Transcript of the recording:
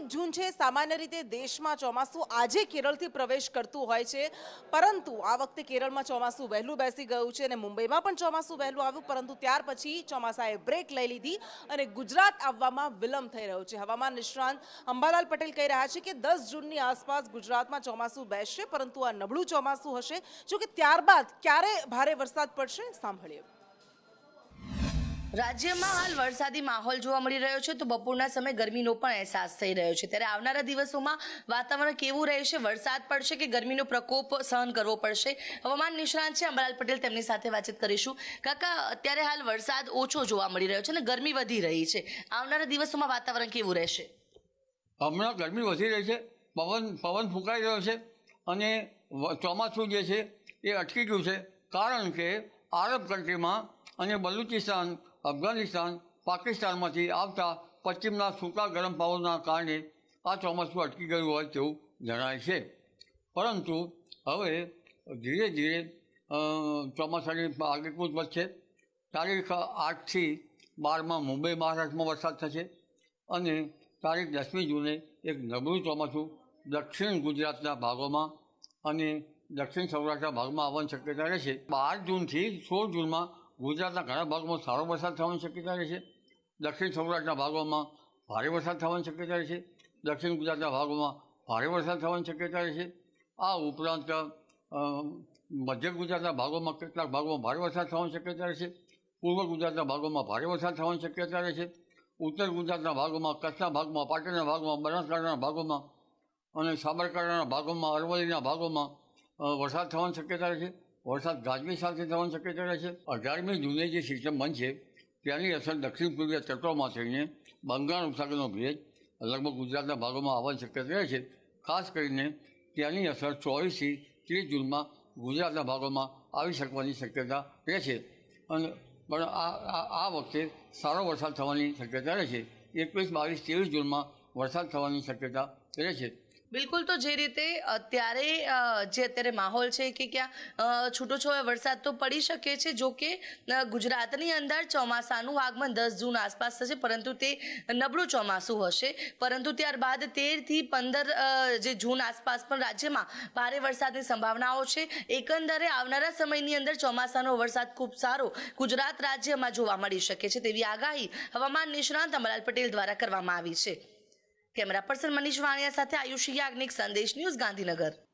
જૂન છે સામાન્ય રીતે દેશમાં ચોમાસું આજે કેરળથી પ્રવેશ કરતું હોય છે, પરંતુ આ વખતે કેરળમાં ચોમાસું વહેલું બેસી ગયું છે અને મુંબઈમાં પણ ચોમાસું વહેલું આવ્યું, પરંતુ ત્યાર પછી ચોમાસાએ બ્રેક લઈ લીધી અને ગુજરાત આવવામાં વિલંબ થઈ રહ્યો છે। હવામાન નિષ્ણાંત અંબાલાલ પટેલ કહી રહ્યા છે કે 10 જૂનની આસપાસ ગુજરાતમાં ચોમાસું બેસશે, પરંતુ આ નબળું ચોમાસું હશે। જો કે ત્યારબાદ ક્યારે ભારે વરસાદ પડશે, સાંભળીએ। રાજ્યમાં હાલ વરસાદી માહોલ જોવા મળી રહ્યો છે, તો બપોરના સમયે ગરમીનો પણ અહેસાસ થઈ રહ્યો છે। ત્યારે આવનારા દિવસોમાં વાતાવરણ કેવું રહેશે, વરસાદ પડશે કે ગરમીનો પ્રકોપ સહન કરવો પડશે? હવામાન નિષ્ણાંત છે અંબાલાલ પટેલ, તેમની સાથે વાતચીત કરીશું। કાકા, અત્યારે હાલ વરસાદ ઓછો જોવા મળી રહ્યો છે અને ગરમી વધી રહી છે, આવનારા દિવસોમાં વાતાવરણ કેવું રહેશે? હમણાં ગરમી વધી રહી છે, પવન ફૂંકાઈ રહ્યો છે અને ચોમાસું જે છે એ અટકી ગયું છે, કારણ કે આરબ કન્ટ્રીમાં અને બલુચિસ્તાન, અફઘાનિસ્તાન, પાકિસ્તાનમાંથી આવતા પશ્ચિમના સૂકા ગરમ પવનના કારણે આ ચોમાસું અટકી ગયું હોય તેવું જણાય છે। પરંતુ હવે ધીરે ધીરે ચોમાસાની આગેકૂચ વધશે। તારીખ 8થી 12 મુંબઈ મહારાષ્ટ્રમાં વરસાદ થશે અને તારીખ 10મી જૂને એક નબળું ચોમાસું દક્ષિણ ગુજરાતના ભાગોમાં અને દક્ષિણ સૌરાષ્ટ્રના ભાગમાં આવવાની શક્યતા રહેશે। 12 જૂનથી 16 જૂનમાં ગુજરાતના ઘણા ભાગોમાં સારો વરસાદ થવાની શક્યતા રહેશે। દક્ષિણ સૌરાષ્ટ્રના ભાગોમાં ભારે વરસાદ થવાની શક્યતા રહેશે। દક્ષિણ ગુજરાતના ભાગોમાં ભારે વરસાદ થવાની શક્યતા રહેશે। આ ઉપરાંત મધ્ય ગુજરાતના ભાગોમાં કેટલાક ભાગોમાં ભારે વરસાદ થવાની શક્યતા રહેશે। પૂર્વ ગુજરાતના ભાગોમાં ભારે વરસાદ થવાની શક્યતા રહેશે। ઉત્તર ગુજરાતના ભાગોમાં, કચ્છના ભાગમાં, પાટણના ભાગમાં, બનાસકાંઠાના ભાગોમાં અને સાબરકાંઠાના ભાગોમાં, અરવલ્લીના ભાગોમાં વરસાદ થવાની શક્યતા રહેશે। વરસાદ ગાજવી સાથે થવાની શક્યતા રહેશે। 18મી જૂને જે સિસ્ટમ બનશે તેની અસર દક્ષિણ પૂર્વીય તટોમાં થઈને બંગાળ ઉપસાગરનો ભેજ લગભગ ગુજરાતના ભાગોમાં આવવાની શક્યતા રહેશે। ખાસ કરીને તેની અસર 24થી 30 જૂનમાં ગુજરાતના ભાગોમાં આવી શકવાની શક્યતા રહેશે અને પણ આ વખતે સારો વરસાદ થવાની શક્યતા રહેશે। 21, 22, 23 જૂનમાં વરસાદ થવાની શક્યતા રહેશે। બિલકુલ, તો જે રીતે અત્યારે માહોલ છે કે ક્યાં છૂટોછવાયો વરસાદ તો પડી શકે છે, જો કે ગુજરાતની અંદર ચોમાસાનું આગમન 10 જૂન આસપાસ થશે, પરંતુ તે નબળું ચોમાસું હશે। પરંતુ ત્યારબાદ 13થી 15 જે જૂન આસપાસ પણ રાજ્યમાં ભારે વરસાદની સંભાવનાઓ છે। એકંદરે આવનારા સમયની અંદર ચોમાસાનો વરસાદ ખૂબ સારો ગુજરાત રાજ્યમાં જોવા મળી શકે છે, તેવી આગાહી હવામાન નિષ્ણાંત અંબાલાલ પટેલ દ્વારા કરવામાં આવી છે। કેમેરા પર્સન મનીષ વાણિયા સાથે આયુષી યાજ્ઞિક, સંદેશ ન્યૂઝ, ગાંધીનગર।